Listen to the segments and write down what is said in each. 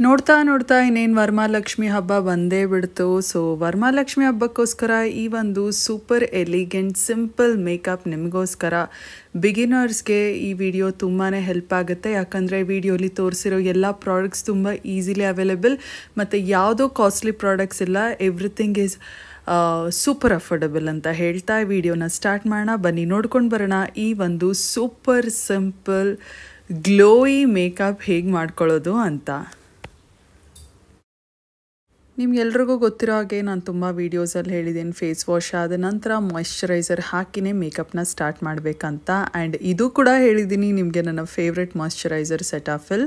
ನೋಡ್ತಾ ನೋಡ್ತಾ ಇನ್ನೇನು ವರಮಹಾಲಕ್ಷ್ಮಿ ಹಬ್ಬ ಬಂದೇ ಬಿಡ್ತು. ಸೊ ವರಮಹಾಲಕ್ಷ್ಮಿ ಹಬ್ಬಕ್ಕೋಸ್ಕರ ಈ ಒಂದು ಸೂಪರ್ ಎಲಿಗೆಂಟ್ ಸಿಂಪಲ್ ಮೇಕಪ್ ನಿಮಗೋಸ್ಕರ ಬಿಗಿನರ್ಸ್ಗೆ ಈ ವಿಡಿಯೋ ತುಂಬಾ ಹೆಲ್ಪ್ ಆಗುತ್ತೆ. ಯಾಕಂದರೆ ವಿಡಿಯೋಲಿ ತೋರಿಸಿರೋ ಎಲ್ಲ ಪ್ರಾಡಕ್ಟ್ಸ್ ತುಂಬ ಈಸಿಲಿ ಅವೈಲೇಬಲ್ ಮತ್ತು ಯಾವುದೋ ಕಾಸ್ಟ್ಲಿ ಪ್ರಾಡಕ್ಟ್ಸ್ ಇಲ್ಲ. ಎವ್ರಿಥಿಂಗ್ ಈಸ್ ಸೂಪರ್ ಅಫೋರ್ಡಬಲ್ ಅಂತ ಹೇಳ್ತಾ ವಿಡಿಯೋನ ಸ್ಟಾರ್ಟ್ ಮಾಡೋಣ. ಬನ್ನಿ ನೋಡ್ಕೊಂಡು ಬರೋಣ ಈ ಒಂದು ಸೂಪರ್ ಸಿಂಪಲ್ ಗ್ಲೋಯಿ ಮೇಕಪ್ ಹೇಗೆ ಮಾಡ್ಕೊಳ್ಳೋದು ಅಂತ. ನಿಮ್ಗೆಲ್ರಿಗೂ ಗೊತ್ತಿರೋ ಹಾಗೆ ನಾನು ತುಂಬ ವೀಡಿಯೋಸಲ್ಲಿ ಹೇಳಿದ್ದೀನಿ, ಫೇಸ್ ವಾಶ್ ಆದ ನಂತರ ಮಾಯ್ಶ್ಚರೈಸರ್ ಹಾಕಿನೇ ಮೇಕಪ್ನ ಸ್ಟಾರ್ಟ್ ಮಾಡಬೇಕಂತ. ಆ್ಯಂಡ್ ಇದು ಕೂಡ ಹೇಳಿದ್ದೀನಿ ನಿಮಗೆ ನನ್ನ ಫೇವ್ರೆಟ್ ಮಾಯ್ಶ್ಚರೈಸರ್ ಸೆಟಾಫಿಲ್.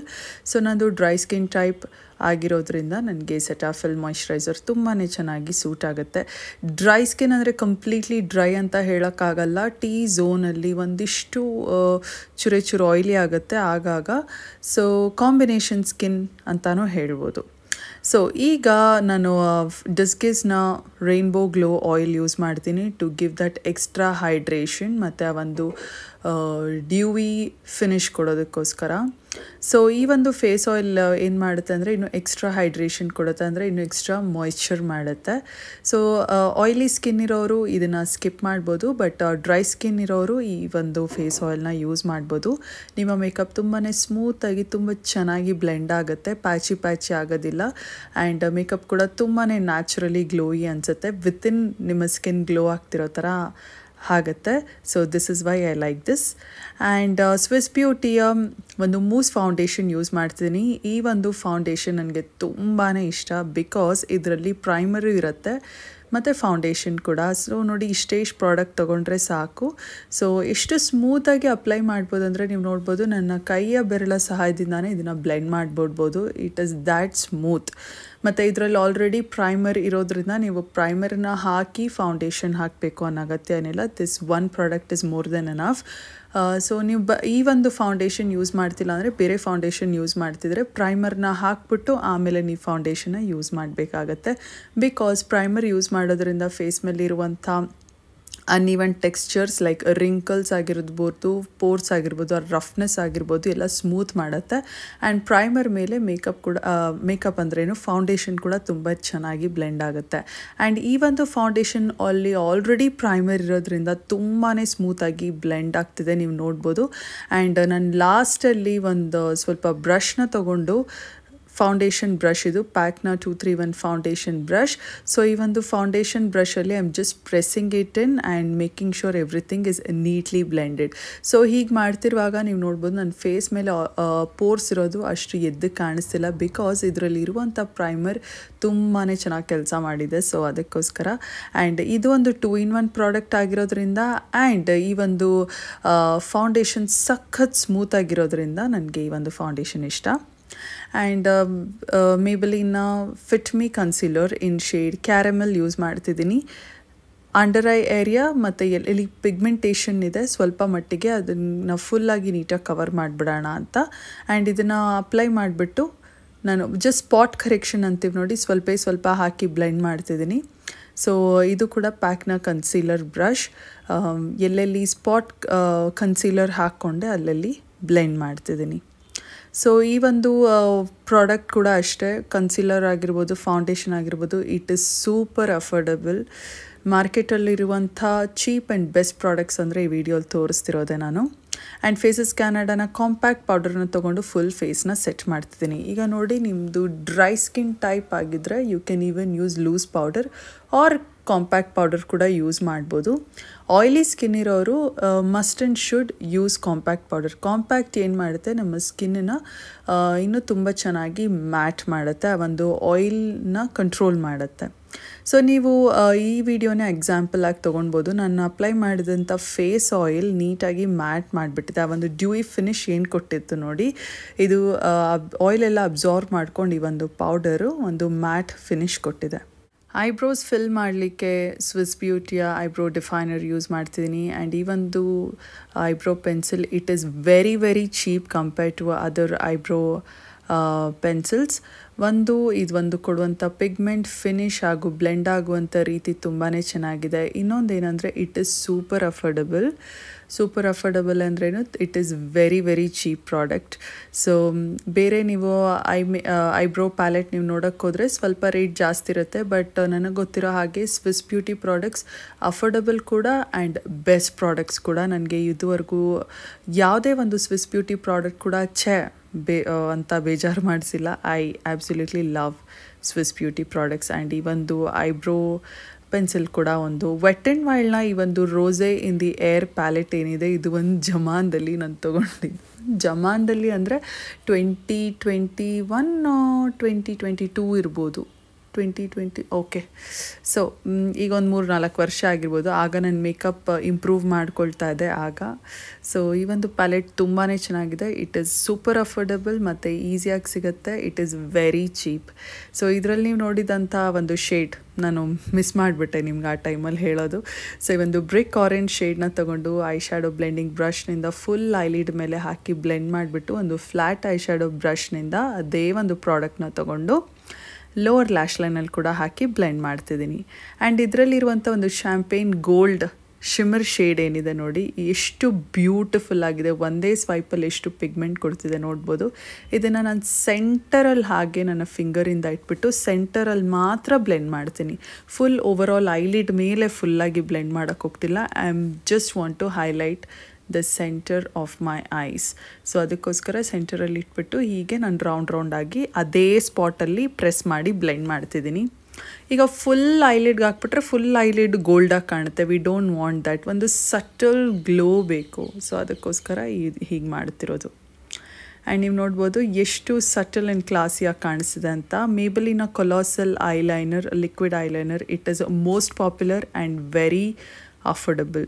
ಸೊ ನಂದು ಡ್ರೈ ಸ್ಕಿನ್ ಟೈಪ್ ಆಗಿರೋದ್ರಿಂದ ನನಗೆ ಸೆಟಾಫಿಲ್ ಮಾಯ್ಶ್ಚರೈಸರ್ ತುಂಬಾ ಚೆನ್ನಾಗಿ ಸೂಟ್ ಆಗುತ್ತೆ. ಡ್ರೈ ಸ್ಕಿನ್ ಅಂದರೆ ಕಂಪ್ಲೀಟ್ಲಿ ಡ್ರೈ ಅಂತ ಹೇಳೋಕ್ಕಾಗಲ್ಲ. ಟೀ ಝೋನಲ್ಲಿ ಒಂದಿಷ್ಟು ಚೂರು ಆಯಿಲಿ ಆಗುತ್ತೆ ಆಗಾಗ. ಸೊ ಕಾಂಬಿನೇಷನ್ ಸ್ಕಿನ್ ಅಂತಲೂ ಹೇಳ್ಬೋದು. ಸೊ ಈಗ ನಾನು ಡಿಸ್ಕಿಸ್ನ ರೈನ್ಬೋ ಗ್ಲೋ ಆಯಿಲ್ ಯೂಸ್ ಮಾಡ್ತೀನಿ to give that extra hydration ಮತ್ತು ಆ ಒಂದು ಡ್ಯೂವಿ ಫಿನಿಶ್ ಕೊಡೋದಕ್ಕೋಸ್ಕರ. ಸೊ ಈ ಒಂದು ಫೇಸ್ ಆಯಿಲ್ ಏನು ಮಾಡುತ್ತೆ ಅಂದರೆ ಇನ್ನೂ ಎಕ್ಸ್ಟ್ರಾ ಹೈಡ್ರೇಷನ್ ಕೊಡುತ್ತೆ, ಅಂದರೆ ಇನ್ನೂ ಎಕ್ಸ್ಟ್ರಾ ಮಾಯ್ಶ್ಚರ್ ಮಾಡುತ್ತೆ. ಸೊ ಆಯಿಲಿ ಸ್ಕಿನ್ ಇರೋರು ಇದನ್ನು ಸ್ಕಿಪ್ ಮಾಡ್ಬೋದು, ಬಟ್ ಡ್ರೈ ಸ್ಕಿನ್ ಇರೋರು ಈ ಒಂದು ಫೇಸ್ ಆಯಿಲ್ನ ಯೂಸ್ ಮಾಡ್ಬೋದು. ನಿಮ್ಮ ಮೇಕಪ್ ತುಂಬಾ ಸ್ಮೂತಾಗಿ ತುಂಬ ಚೆನ್ನಾಗಿ ಬ್ಲೆಂಡ್ ಆಗುತ್ತೆ, ಪ್ಯಾಚಿ ಆಗೋದಿಲ್ಲ. ಆ್ಯಂಡ್ ಮೇಕಪ್ ಕೂಡ ತುಂಬಾ ನ್ಯಾಚುರಲಿ ಗ್ಲೋಯಿ ಅನಿಸುತ್ತೆ, ವಿತಿನ್ ನಿಮ್ಮ ಸ್ಕಿನ್ ಗ್ಲೋ ಆಗ್ತಿರೋ ಥರ ಆಗುತ್ತೆ. So this is why I like this. And Swiss ಬ್ಯೂಟಿಯ ಒಂದು ಮೂಸ್ ಫೌಂಡೇಶನ್ ಯೂಸ್ ಮಾಡ್ತೀನಿ. ಈ ಒಂದು ಫೌಂಡೇಶನ್ ನನಗೆ ತುಂಬಾ ಇಷ್ಟ, ಬಿಕಾಸ್ ಇದರಲ್ಲಿ ಪ್ರೈಮರು ಇರುತ್ತೆ ಮತ್ತು ಫೌಂಡೇಶನ್ ಕೂಡ. ಸೊ ನೋಡಿ, ಇಷ್ಟು ಪ್ರಾಡಕ್ಟ್ ತೊಗೊಂಡ್ರೆ ಸಾಕು. ಸೊ ಎಷ್ಟು ಸ್ಮೂತಾಗಿ ಅಪ್ಲೈ ಮಾಡ್ಬೋದು ಅಂದರೆ ನೀವು ನೋಡ್ಬೋದು, ನನ್ನ ಕೈಯ ಬೆರಳ ಸಹಾಯದಿಂದಾನೇ ಇದನ್ನು ಬ್ಲೆಂಡ್ ಮಾಡ್ಬಿಡ್ಬೋದು. It is that smooth. ಮತ್ತು ಇದರಲ್ಲಿ ಆಲ್ರೆಡಿ ಪ್ರೈಮರ್ ಇರೋದ್ರಿಂದ ನೀವು ಪ್ರೈಮರ್ನ ಹಾಕಿ ಫೌಂಡೇಶನ್ ಹಾಕಬೇಕು ಅನ್ನೋ ಅಗತ್ಯ ಏನಿಲ್ಲ. This one product is more than enough. So ನೀವು ಈ ಒಂದು ಫೌಂಡೇಶನ್ ಯೂಸ್ ಮಾಡ್ತಿಲ್ಲ ಅಂದರೆ ಬೇರೆ ಫೌಂಡೇಶನ್ ಯೂಸ್ ಮಾಡ್ತಿದ್ರೆ ಪ್ರೈಮರ್ನ ಹಾಕ್ಬಿಟ್ಟು ಆಮೇಲೆ ನೀವು ಫೌಂಡೇಶನ್ನ ಯೂಸ್ ಮಾಡಬೇಕಾಗತ್ತೆ. ಬಿಕಾಸ್ ಪ್ರೈಮರ್ ಯೂಸ್ ಮಾಡೋದ್ರಿಂದ ಫೇಸ್ ಮೇಲೆ ಇರುವಂಥ ಅನ್ಇವನ್ ಟೆಕ್ಸ್ಚರ್ಸ್ ಲೈಕ್ ರಿಂಕಲ್ಸ್ ಆಗಿರ್ಬೋದು, ಪೋರ್ಸ್ ಆಗಿರ್ಬೋದು, ರಫ್ನೆಸ್ ಆಗಿರ್ಬೋದು ಎಲ್ಲ ಸ್ಮೂತ್ ಮಾಡುತ್ತೆ. ಆ್ಯಂಡ್ ಪ್ರೈಮರ್ ಮೇಲೆ ಮೇಕಪ್ ಅಂದ್ರೇನು ಫೌಂಡೇಶನ್ ಕೂಡ ತುಂಬ ಚೆನ್ನಾಗಿ ಬ್ಲೆಂಡ್ ಆಗುತ್ತೆ. ಆ್ಯಂಡ್ ಈ ಒಂದು ಫೌಂಡೇಶನ್ ಆಲ್ರೆಡಿ ಪ್ರೈಮರ್ ಇರೋದ್ರಿಂದ ತುಂಬಾ ಸ್ಮೂತಾಗಿ ಬ್ಲೆಂಡ್ ಆಗ್ತಿದೆ, ನೀವು ನೋಡ್ಬೋದು. ಆ್ಯಂಡ್ ನಾನು ಲಾಸ್ಟಲ್ಲಿ ಒಂದು ಸ್ವಲ್ಪ ಬ್ರಷ್ನ ತೊಗೊಂಡು, ಫೌಂಡೇಶನ್ ಬ್ರಷ್ ಇದು ಪ್ಯಾಕ್ನ 231 ಫೌಂಡೇಶನ್ ಬ್ರಷ್. ಸೊ ಈ ಒಂದು ಫೌಂಡೇಶನ್ ಬ್ರಷಲ್ಲಿ I am just pressing it in and making sure everything is neatly blended. So ಹೀಗೆ ಮಾಡ್ತಿರುವಾಗ ನೀವು ನೋಡ್ಬೋದು ನನ್ನ ಫೇಸ್ ಮೇಲೆ ಪೋರ್ಸ್ ಇರೋದು ಅಷ್ಟು ಎದ್ದು ಕಾಣಿಸ್ತಿಲ್ಲ, ಬಿಕಾಸ್ ಇದರಲ್ಲಿ ಇರುವಂಥ ಪ್ರೈಮರ್ ತುಂಬಾ ಚೆನ್ನಾಗಿ ಕೆಲಸ ಮಾಡಿದೆ. ಸೊ ಅದಕ್ಕೋಸ್ಕರ. ಆ್ಯಂಡ್ ಇದು ಒಂದು 2-in-1 ಪ್ರಾಡಕ್ಟ್ ಆಗಿರೋದ್ರಿಂದ ಆ್ಯಂಡ್ ಈ ಒಂದು ಫೌಂಡೇಶನ್ ಸಖತ್ ಸ್ಮೂತ್ ಆಗಿರೋದ್ರಿಂದ ನನಗೆ ಈ ಒಂದು ಫೌಂಡೇಶನ್ ಇಷ್ಟ. And Maybelline fit me concealer in shade caramel use ಮಾಡ್ತಿದ್ದೀನಿ. ಅಂಡರ್ ಐ ಏರಿಯಾ ಮತ್ತು ಎಲ್ಲಿ ಪಿಗ್ಮೆಂಟೇಷನ್ ಇದೆ ಸ್ವಲ್ಪ ಮಟ್ಟಿಗೆ ಅದನ್ನು ಫುಲ್ಲಾಗಿ ನೀಟಾಗಿ ಕವರ್ ಮಾಡಿಬಿಡೋಣ ಅಂತ. ಆ್ಯಂಡ್ ಇದನ್ನು ಅಪ್ಲೈ ಮಾಡಿಬಿಟ್ಟು ನಾನು ಜಸ್ಟ್ ಸ್ಪಾಟ್ ಕರೆಕ್ಷನ್ ಅಂತೀವಿ ನೋಡಿ, ಸ್ವಲ್ಪ ಹಾಕಿ ಬ್ಲೆಂಡ್ ಮಾಡ್ತಿದ್ದೀನಿ. ಸೊ ಇದು ಕೂಡ ಪ್ಯಾಕ್ನ ಕನ್ಸೀಲರ್ ಬ್ರಷ್. ಎಲ್ಲೆಲ್ಲಿ ಸ್ಪಾಟ್ ಕನ್ಸೀಲರ್ ಹಾಕ್ಕೊಂಡೆ ಅಲ್ಲಲ್ಲಿ ಬ್ಲೆಂಡ್ ಮಾಡ್ತಿದ್ದೀನಿ. ಸೊ ಈ ಒಂದು ಪ್ರಾಡಕ್ಟ್ ಕೂಡ ಅಷ್ಟೇ, ಕನ್ಸೀಲರ್ ಆಗಿರ್ಬೋದು, ಫೌಂಡೇಶನ್ ಆಗಿರ್ಬೋದು, ಇಟ್ ಇಸ್ ಸೂಪರ್ ಅಫೋರ್ಡಬಲ್. ಮಾರ್ಕೆಟಲ್ಲಿರುವಂಥ ಚೀಪ್ ಆ್ಯಂಡ್ ಬೆಸ್ಟ್ ಪ್ರಾಡಕ್ಟ್ಸ್ ಅಂದರೆ ಈ ವಿಡಿಯೋಲಿ ತೋರಿಸ್ತಿರೋದೆ ನಾನು. ಆ್ಯಂಡ್ ಫೇಸಸ್ ಕ್ಯಾನಡಾನ ಕಾಂಪ್ಯಾಕ್ಟ್ ಪೌಡರ್ನ ತೊಗೊಂಡು ಫುಲ್ ಫೇಸ್ನ ಸೆಟ್ ಮಾಡ್ತಿದ್ದೀನಿ. ಈಗ ನೋಡಿ, ನಿಮ್ಮದು ಡ್ರೈ ಸ್ಕಿನ್ ಟೈಪ್ ಆಗಿದ್ದರೆ you can even use loose powder or compact powder ಕೂಡ ಯೂಸ್ ಮಾಡ್ಬೋದು. ಆಯಿಲಿ ಸ್ಕಿನ್ ಇರೋರು must and should use compact powder. Compact ಏನು ಮಾಡುತ್ತೆ, ನಮ್ಮ ಸ್ಕಿನ್ನನ್ನು ಇನ್ನೂ ತುಂಬ ಚೆನ್ನಾಗಿ ಮ್ಯಾಟ್ ಮಾಡುತ್ತೆ, ಆ ಒಂದು ಆಯಿಲ್ನ ಕಂಟ್ರೋಲ್ ಮಾಡುತ್ತೆ. ಸೊ ನೀವು ಈ ವಿಡಿಯೋನ ಎಕ್ಸಾಂಪಲ್ ಆಗಿ ತೊಗೊಳ್ಬೋದು. ನಾನು ಅಪ್ಲೈ ಮಾಡಿದಂಥ ಫೇಸ್ ಆಯಿಲ್ ನೀಟಾಗಿ ಮ್ಯಾಟ್ ಮಾಡಿಬಿಟ್ಟಿದೆ. ಆ ಒಂದು ಡ್ಯೂಯಿ ಫಿನಿಶ್ ಏನು ಕೊಟ್ಟಿತ್ತು ನೋಡಿ, ಇದು ಆಯಿಲೆಲ್ಲ ಅಬ್ಸಾರ್ವ್ ಮಾಡ್ಕೊಂಡು ಈ ಒಂದು ಪೌಡರು ಒಂದು ಮ್ಯಾಟ್ ಫಿನಿಶ್ ಕೊಟ್ಟಿದೆ. ಐಬ್ರೋಸ್ ಫಿಲ್ ಮಾಡಲಿಕ್ಕೆ ಸ್ವಿಸ್ ಬ್ಯೂಟಿಯ ಐಬ್ರೋ ಡಿಫೈನರ್ ಯೂಸ್ ಮಾಡ್ತಿದ್ದೀನಿ. ಆ್ಯಂಡ್ ಈ ಒಂದು eyebrow pencil it is very cheap compare to other eyebrow pencils. ಇದೊಂದು ಕೊಡುವಂಥ ಪಿಗ್ಮೆಂಟ್ ಫಿನಿಶ್ ಹಾಗೂ ಬ್ಲೆಂಡ್ ಆಗುವಂಥ ರೀತಿ ತುಂಬಾ ಚೆನ್ನಾಗಿದೆ. ಇನ್ನೊಂದೇನೆಂದರೆ it is super affordable. Super affordable ಅಂದ್ರೇನು, it is very very cheap product. So ಬೇರೆ ನೀವು ಐಬ್ರೋ ಪ್ಯಾಲೆಟ್ ನೀವು ನೋಡೋಕ್ಕೆ ಹೋದರೆ ಸ್ವಲ್ಪ ರೇಟ್ ಜಾಸ್ತಿ ಇರುತ್ತೆ. ಬಟ್ ನನಗೆ ಗೊತ್ತಿರೋ ಹಾಗೆ ಸ್ವಿಸ್ ಬ್ಯೂಟಿ ಪ್ರಾಡಕ್ಟ್ಸ್ ಅಫೋರ್ಡಬಲ್ ಕೂಡ ಆ್ಯಂಡ್ ಬೆಸ್ಟ್ ಪ್ರಾಡಕ್ಟ್ಸ್ ಕೂಡ. ನನಗೆ ಇದುವರೆಗೂ ಯಾವುದೇ ಒಂದು ಸ್ವಿಸ್ ಬ್ಯೂಟಿ ಪ್ರಾಡಕ್ಟ್ ಕೂಡ ಅಂತ ಬೇಜಾರು ಮಾಡಿಸಿಲ್ಲ. I absolutely love Swiss beauty products. And ಈ ಒಂದು ಐಬ್ರೋ ಪೆನ್ಸಿಲ್ ಕೂಡ ಒಂದು ವೆಟ್ ಆ್ಯಂಡ್ ವೈಲ್ಡ್ನ ಈ ಒಂದು ರೋಸೆ ಇನ್ ದಿ ಏರ್ ಪ್ಯಾಲೆಟ್ ಏನಿದೆ, ಇದು ಒಂದು ಜಮಾನ್ದಲ್ಲಿ ನಾನು ತೊಗೊಂಡಿದ್ದೆ. ಜಮಾನ್ದಲ್ಲಿ ಅಂದರೆ 2021 2022 ಇರ್ಬೋದು, 2020 ಓಕೆ. ಸೊ ಈಗ ಒಂದು 3-4 ವರ್ಷ ಆಗಿರ್ಬೋದು. ಆಗ ನಾನು ಮೇಕಪ್ ಇಂಪ್ರೂವ್ ಮಾಡ್ಕೊಳ್ತಾ ಇದ್ದೆ ಆಗ. ಸೊ ಈ ಒಂದು ಪ್ಯಾಲೆಟ್ ತುಂಬಾ ಚೆನ್ನಾಗಿದೆ. ಇಟ್ ಈಸ್ ಸೂಪರ್ ಅಫೋರ್ಡಬಲ್ ಮತ್ತು ಈಸಿಯಾಗಿ ಸಿಗುತ್ತೆ. It is very cheap. So ಇದರಲ್ಲಿ ನೀವು ನೋಡಿದಂಥ ಒಂದು ಶೇಡ್ ನಾನು ಮಿಸ್ ಮಾಡಿಬಿಟ್ಟೆ ನಿಮ್ಗೆ ಆ ಟೈಮಲ್ಲಿ ಹೇಳೋದು. ಸೊ ಈ ಒಂದು ಬ್ರಿಕ್ ಆರೆಂಜ್ ಶೇಡ್ನ ತೊಗೊಂಡು ಐ ಶ್ಯಾಡೋ ಬ್ಲೆಂಡಿಂಗ್ ಬ್ರಷ್ನಿಂದ ಫುಲ್ ಐಲಿಡ್ ಮೇಲೆ ಹಾಕಿ ಬ್ಲೆಂಡ್ ಮಾಡಿಬಿಟ್ಟು ಒಂದು ಫ್ಲ್ಯಾಟ್ ಐ ಶ್ಯಾಡೋ ಬ್ರಷ್ನಿಂದ ಅದೇ ಒಂದು ಪ್ರಾಡಕ್ಟ್ನ ತೊಗೊಂಡು ಲೋವರ್ ಲ್ಯಾಶ್ ಲೈನಲ್ಲಿ ಕೂಡ ಹಾಕಿ ಬ್ಲೆಂಡ್ ಮಾಡ್ತಿದ್ದೀನಿ. ಆ್ಯಂಡ್ ಇದರಲ್ಲಿರುವಂಥ ಒಂದು ಶ್ಯಾಂಪೇನ್ ಗೋಲ್ಡ್ ಶಿಮ್ಮರ್ ಶೇಡ್ ಏನಿದೆ ನೋಡಿ, ಎಷ್ಟು ಬ್ಯೂಟಿಫುಲ್ ಆಗಿದೆ. ಒಂದೇ ಸ್ವೈಪಲ್ಲಿ ಎಷ್ಟು ಪಿಗ್ಮೆಂಟ್ ಕೊಡ್ತಿದೆ ನೋಡ್ಬೋದು. ಇದನ್ನು ನಾನು ಸೆಂಟರಲ್ಲಿ ಹಾಗೆ ನನ್ನ ಫಿಂಗರಿಂದ ಇಟ್ಬಿಟ್ಟು ಸೆಂಟರಲ್ಲಿ ಮಾತ್ರ ಬ್ಲೆಂಡ್ ಮಾಡ್ತೀನಿ. ಫುಲ್ ಓವರಾಲ್ ಐಲಿಡ್ ಮೇಲೆ ಫುಲ್ಲಾಗಿ ಬ್ಲೆಂಡ್ ಮಾಡೋಕ್ಕೆ ಹೋಗ್ತಿಲ್ಲ. I am just want to highlight the centre of my eyes. So ಅದಕ್ಕೋಸ್ಕರ ಸೆಂಟರಲ್ಲಿ ಇಟ್ಬಿಟ್ಟು ಹೀಗೆ ನಾನು ರೌಂಡ್ ಆಗಿ ಅದೇ ಸ್ಪಾಟಲ್ಲಿ ಪ್ರೆಸ್ ಮಾಡಿ ಬ್ಲೆಂಡ್ ಮಾಡ್ತಿದ್ದೀನಿ. ಈಗ ಫುಲ್ ಐಲಿಡ್ಗೆ ಹಾಕ್ಬಿಟ್ರೆ ಫುಲ್ ಐಲಿಡ್ ಗೋಲ್ಡಾಗಿ ಕಾಣುತ್ತೆ. We don't want that. ಒಂದು ಸಟಲ್ ಗ್ಲೋ ಬೇಕು. ಸೊ ಅದಕ್ಕೋಸ್ಕರ ಹೀಗೆ ಮಾಡ್ತಿರೋದು. ಆ್ಯಂಡ್ ನೀವು ನೋಡ್ಬೋದು ಎಷ್ಟು ಸಟಲ್ ಆ್ಯಂಡ್ ಕ್ಲಾಸಿಯಾಗಿ ಕಾಣಿಸ್ತಿದೆ ಅಂತ. Maybelline colossal eyeliner, liquid eyeliner, it is most popular and very affordable.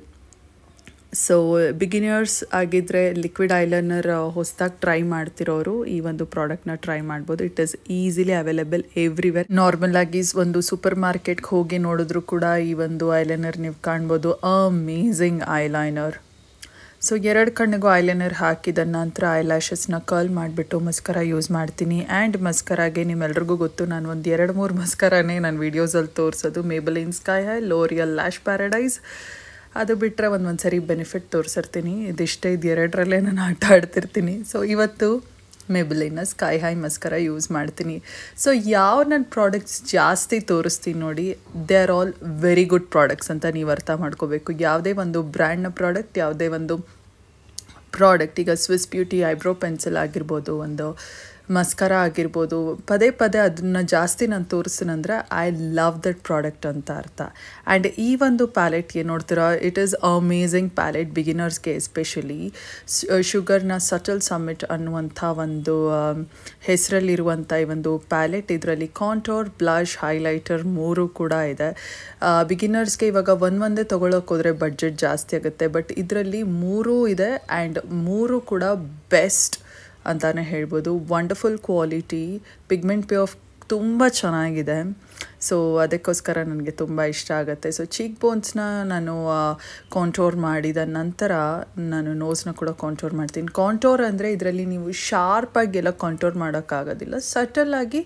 So beginners ಆಗಿದ್ದರೆ ಲಿಕ್ವಿಡ್ ಐಲೈನರ್ ಹೊಸದಾಗಿ ಟ್ರೈ ಮಾಡ್ತಿರೋರು ಈ ಒಂದು ಪ್ರಾಡಕ್ಟ್ನ ಟ್ರೈ ಮಾಡ್ಬೋದು. It is easily available everywhere. Normal ಆಗಿ ಒಂದು ಸೂಪರ್ ಮಾರ್ಕೆಟ್ಗೆ ಹೋಗಿ ನೋಡಿದ್ರು ಕೂಡ ಈ ಒಂದು ಐಲೈನರ್ ನೀವು ಕಾಣ್ಬೋದು. Amazing eyeliner. ಸೊ 2 ಕಣ್ಣಿಗೂ ಐಲೈನರ್ ಹಾಕಿದ ನಂತರ ಐಲ್ಯಾಶಸ್ನ ಕರ್ಲ್ ಮಾಡಿಬಿಟ್ಟು ಮಸ್ಕರ ಯೂಸ್ ಮಾಡ್ತೀನಿ. ಆ್ಯಂಡ್ ಮಸ್ಕರಾಗೆ ನಿಮ್ಮೆಲ್ರಿಗೂ ಗೊತ್ತು, ನಾನು ಒಂದು 2-3 ಮಸ್ಕರನೇ ನಾನು ವೀಡಿಯೋಸಲ್ಲಿ ತೋರಿಸೋದು. ಮೇಬಲಿನ್ sky high, L'Oréal lash paradise, ಅದು ಬಿಟ್ಟರೆ ಒಂದು ಸರಿ ಬೆನಿಫಿಟ್ ತೋರಿಸಿರ್ತೀನಿ. ಇದಿಷ್ಟೇ, ಇದು 2ರಲ್ಲೇ ನಾನು ಆಟ ಆಡ್ತಿರ್ತೀನಿ. ಸೊ ಇವತ್ತು ಮೇಬಲಿನ ಸ್ಕೈ ಹೈ ಮಸ್ಕರ ಯೂಸ್ ಮಾಡ್ತೀನಿ. ಸೊ ಯಾವ ನನ್ನ ಪ್ರಾಡಕ್ಟ್ಸ್ ಜಾಸ್ತಿ ತೋರಿಸ್ತೀನಿ ನೋಡಿ, they are all very good products ಅಂತ ನೀವು ಅರ್ಥ ಮಾಡ್ಕೋಬೇಕು. ಯಾವುದೇ ಒಂದು ಬ್ರ್ಯಾಂಡ್ನ ಪ್ರಾಡಕ್ಟ್, ಯಾವುದೇ ಒಂದು ಪ್ರಾಡಕ್ಟ್, ಈಗ ಸ್ವಿಸ್ ಬ್ಯೂಟಿ ಐಬ್ರೋ ಪೆನ್ಸಿಲ್ ಆಗಿರ್ಬೋದು, ಒಂದು ಮಸ್ಕರ ಆಗಿರ್ಬೋದು, ಪದೇ ಅದನ್ನು ಜಾಸ್ತಿ ನಾನು ತೋರಿಸ್ತೀನಂದರೆ ಐ ಲವ್ ದಟ್ ಪ್ರಾಡಕ್ಟ್ ಅಂತ ಅರ್ಥ. ಆ್ಯಂಡ್ ಈ ಒಂದು ಪ್ಯಾಲೆಟ್ ಏನು ನೋಡ್ತೀರಾ, ಇಟ್ ಈಸ್ ಅಮೇಝಿಂಗ್ ಪ್ಯಾಲೆಟ್ ಬಿಗಿನರ್ಸ್ಗೆ ಎಸ್ಪೆಷಲಿ. ಶುಗರ್ನ ಸಟಲ್ ಸಮ್ಮಿಟ್ ಅನ್ನುವಂಥ ಒಂದು ಹೆಸರಲ್ಲಿರುವಂಥ ಈ ಒಂದು ಪ್ಯಾಲೆಟ್, ಇದರಲ್ಲಿ ಕಾಂಟೋರ್, ಬ್ಲಷ್, ಹೈಲೈಟರ್ 3 ಕೂಡ ಇದೆ. ಬಿಗಿನರ್ಸ್ಗೆ ಇವಾಗ ಒಂದೇ ತೊಗೊಳಕ್ಕೆ ಹೋದರೆ ಬಡ್ಜೆಟ್ ಜಾಸ್ತಿ ಆಗುತ್ತೆ. ಬಟ್ ಇದರಲ್ಲಿ 3 ಇದೆ ಆ್ಯಂಡ್ 3 ಕೂಡ ಬೆಸ್ಟ್ ಅಂತಾನೆ ಹೇಳ್ಬೋದು. Wonderful quality, pigment pay of ತುಂಬ ಚೆನ್ನಾಗಿದೆ. ಸೊ ಅದಕ್ಕೋಸ್ಕರ ನನಗೆ ತುಂಬ ಇಷ್ಟ ಆಗುತ್ತೆ. ಸೊ ಚೀಕ್ ಬೋನ್ಸ್ನ ನಾನು ಕಾಂಟೋರ್ ಮಾಡಿದ ನಂತರ ನಾನು ನೋಸ್ನ ಕೂಡ ಕಾಂಟೋರ್ ಮಾಡ್ತೀನಿ. ಕಾಂಟೋರ್ ಅಂದರೆ ಇದರಲ್ಲಿ ನೀವು ಶಾರ್ಪಾಗಿ ಎಲ್ಲ ಕಾಂಟೋರ್ ಮಾಡೋಕ್ಕಾಗೋದಿಲ್ಲ. ಸಟಲಾಗಿ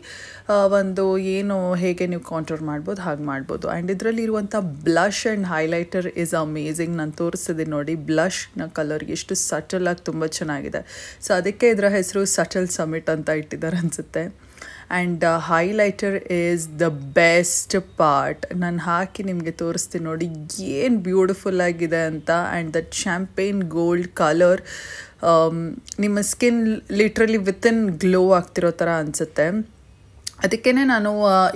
ಒಂದು ಏನು ಹೇಗೆ ನೀವು ಕಾಂಟೋರ್ ಮಾಡ್ಬೋದು ಹಾಗೆ ಮಾಡ್ಬೋದು. ಆ್ಯಂಡ್ ಇದರಲ್ಲಿ ಇರುವಂಥ blush and highlighter is amazing. ನಾನು ತೋರಿಸ್ತಿದ್ದೀನಿ ನೋಡಿ, ಬ್ಲಷ್ನ ಕಲರ್ ಎಷ್ಟು ಸಟಲಾಗಿ ತುಂಬ ಚೆನ್ನಾಗಿದೆ. ಸೊ ಅದಕ್ಕೆ ಇದರ ಹೆಸರು ಸಟಲ್ ಸಮಿಟ್ ಅಂತ ಇಟ್ಟಿದ್ದಾರೆ ಅನಿಸುತ್ತೆ. And highlighter is the best part. ನಾನು ಹಾಕಿ ನಿಮಗೆ ತೋರಿಸ್ತೀನಿ ನೋಡಿ ಏನು ಬ್ಯೂಟಿಫುಲ್ ಆಗಿದೆ ಅಂತ. And that champagne gold colour ನಿಮ್ಮ ಸ್ಕಿನ್ ಲಿಟ್ರಲಿ ವಿತಿನ್ ಗ್ಲೋ ಆಗ್ತಿರೋ ಥರ ಅನಿಸುತ್ತೆ. ಅದಕ್ಕೇ ನಾನು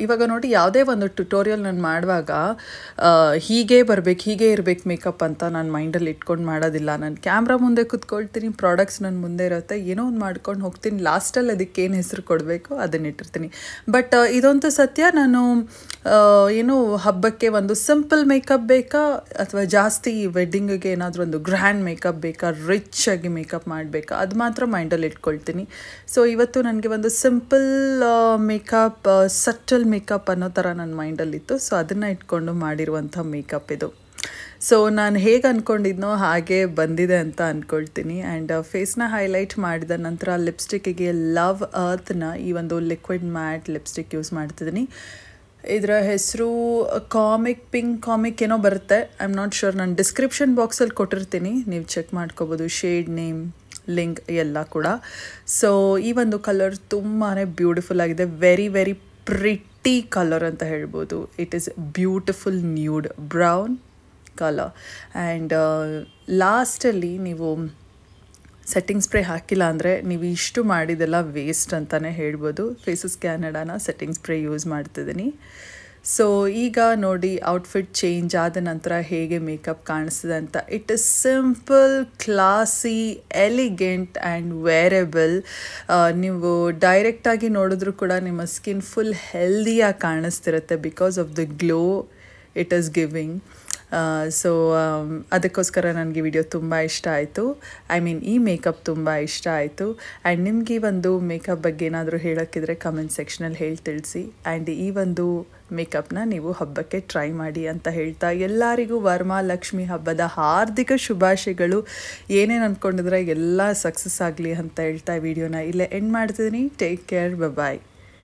ಇವಾಗ ನೋಡಿ ಯಾವುದೇ ಒಂದು ಟ್ಯುಟೋರಿಯಲ್ ನಾನು ಮಾಡುವಾಗ ಹೀಗೆ ಬರಬೇಕು, ಹೀಗೆ ಇರಬೇಕು ಮೇಕಪ್ ಅಂತ ನಾನು ಮೈಂಡಲ್ಲಿ ಇಟ್ಕೊಂಡು ಮಾಡೋದಿಲ್ಲ. ನಾನು ಕ್ಯಾಮ್ರಾ ಮುಂದೆ ಕೂತ್ಕೊಳ್ತೀನಿ, ಪ್ರಾಡಕ್ಟ್ಸ್ ನನ್ನ ಮುಂದೆ ಇರುತ್ತೆ, ಏನೋ ಒಂದು ಮಾಡ್ಕೊಂಡು ಹೋಗ್ತೀನಿ. ಲಾಸ್ಟಲ್ಲಿ ಅದಕ್ಕೇನು ಹೆಸರು ಕೊಡಬೇಕು ಅದನ್ನ ಇಟ್ಟಿರ್ತೀನಿ. ಬಟ್ ಇದಂತೂ ಸತ್ಯ, ನಾನು ಏನು ಹಬ್ಬಕ್ಕೆ ಒಂದು ಸಿಂಪಲ್ ಮೇಕಪ್ ಬೇಕಾ ಅಥವಾ ಜಾಸ್ತಿ ವೆಡ್ಡಿಂಗಿಗೆ ಏನಾದರೂ ಒಂದು ಗ್ರ್ಯಾಂಡ್ ಮೇಕಪ್ ಬೇಕಾ, ರಿಚ್ ಆಗಿ ಮೇಕಪ್ ಮಾಡಬೇಕಾ, ಅದು ಮಾತ್ರ ಮೈಂಡಲ್ಲಿ ಇಟ್ಕೊಳ್ತೀನಿ. ಸೊ ಇವತ್ತು ನನಗೆ ಒಂದು ಸಿಂಪಲ್ ಮೇಕಪ್, ಸಟಲ್ ಮೇಕಪ್ ಅನ್ನೋ ಥರ ನನ್ನ ಮೈಂಡಲ್ಲಿತ್ತು. ಸೊ ಅದನ್ನು ಇಟ್ಕೊಂಡು ಮಾಡಿರುವಂಥ ಮೇಕಪ್ ಇದು. ಸೊ ನಾನು ಹೇಗೆ ಅಂದ್ಕೊಂಡಿದ್ನೋ ಹಾಗೆ ಬಂದಿದೆ ಅಂತ ಅಂದ್ಕೊಳ್ತೀನಿ. ಆ್ಯಂಡ್ ಫೇಸ್ನ ಹೈಲೈಟ್ ಮಾಡಿದ ನಂತರ ಲಿಪ್ಸ್ಟಿಕ್ಕಿಗೆ ಲವ್ ಅರ್ತ್ನ ಈ ಒಂದು ಲಿಕ್ವಿಡ್ ಮ್ಯಾಟ್ ಲಿಪ್ಸ್ಟಿಕ್ ಯೂಸ್ ಮಾಡ್ತಿದ್ದೀನಿ. ಇದರ ಹೆಸರು ಪಿಂಕ್ ಕಾಮಿಕ್ ಏನೋ ಬರುತ್ತೆ. I am not sure. ನಾನು ಡಿಸ್ಕ್ರಿಪ್ಷನ್ ಬಾಕ್ಸಲ್ಲಿ ಕೊಟ್ಟಿರ್ತೀನಿ, ನೀವು ಚೆಕ್ ಮಾಡ್ಕೋಬೋದು, ಶೇಡ್ ನೇಮ್ ಲಿಂಕ್ ಎಲ್ಲ ಕೂಡ. ಸೊ ಈ ಒಂದು ಕಲರ್ ತುಂಬಾ ಬ್ಯೂಟಿಫುಲ್ ಆಗಿದೆ. ವೆರಿ ವೆರಿ ಪ್ರಿಟಿ ಕಲರ್ ಅಂತ ಹೇಳ್ಬೋದು. It is beautiful nude brown colour. And ಲಾಸ್ಟಲ್ಲಿ ನೀವು ಸೆಟ್ಟಿಂಗ್ ಸ್ಪ್ರೇ ಹಾಕಿಲ್ಲ ಅಂದರೆ ನೀವು ಇಷ್ಟು ಮಾಡಿದೆಲ್ಲ ವೇಸ್ಟ್ ಅಂತಲೇ ಹೇಳ್ಬೋದು. ಫೇಸಸ್ ಕ್ಯಾನಡಾನ ಸೆಟ್ಟಿಂಗ್ ಸ್ಪ್ರೇ ಯೂಸ್ ಮಾಡ್ತಿದ್ದೀನಿ. ಸೊ ಈಗ ನೋಡಿ ಔಟ್ಫಿಟ್ ಚೇಂಜ್ ಆದ ನಂತರ ಹೇಗೆ ಮೇಕಪ್ ಕಾಣಿಸ್ತದೆ ಅಂತ. It is simple, classy, elegant and wearable. ನೀವು ಡೈರೆಕ್ಟಾಗಿ ನೋಡಿದ್ರೂ ಕೂಡ ನಿಮ್ಮ ಸ್ಕಿನ್ ಫುಲ್ ಹೆಲ್ದಿಯಾಗಿ ಕಾಣಿಸ್ತಿರುತ್ತೆ because of the glow it is giving. So ಅದಕ್ಕೋಸ್ಕರ ನನಗೆ ವಿಡಿಯೋ ತುಂಬ ಇಷ್ಟ ಆಯಿತು. ಐ ಮೀನ್ ಈ ಮೇಕಪ್ ತುಂಬ ಇಷ್ಟ ಆಯಿತು. ಆ್ಯಂಡ್ ನಿಮಗೆ ಒಂದು ಮೇಕಪ್ ಬಗ್ಗೆ ಏನಾದರೂ ಹೇಳೋಕ್ಕಿದ್ರೆ ಕಮೆಂಟ್ ಸೆಕ್ಷನಲ್ಲಿ ಹೇಳಿ ತಿಳಿಸಿ. ಆ್ಯಂಡ್ ಈ ಒಂದು ಮೇಕಪ್ನ ನೀವು ಹಬ್ಬಕ್ಕೆ ಟ್ರೈ ಮಾಡಿ ಅಂತ ಹೇಳ್ತಾ, ಎಲ್ಲರಿಗೂ ವರಮಹಾಲಕ್ಷ್ಮಿ ಹಬ್ಬದ ಹಾರ್ದಿಕ ಶುಭಾಶಯಗಳು. ಏನೇನು ಅಂದ್ಕೊಂಡಿದ್ರೆ ಎಲ್ಲ ಸಕ್ಸಸ್ ಆಗಲಿ ಅಂತ ಹೇಳ್ತಾ ವಿಡಿಯೋನ ಇಲ್ಲೇ ಎಂಡ್ ಮಾಡ್ತಿದ್ದೀನಿ. ಟೇಕ್ ಕೇರ್, ಬಾಯ್.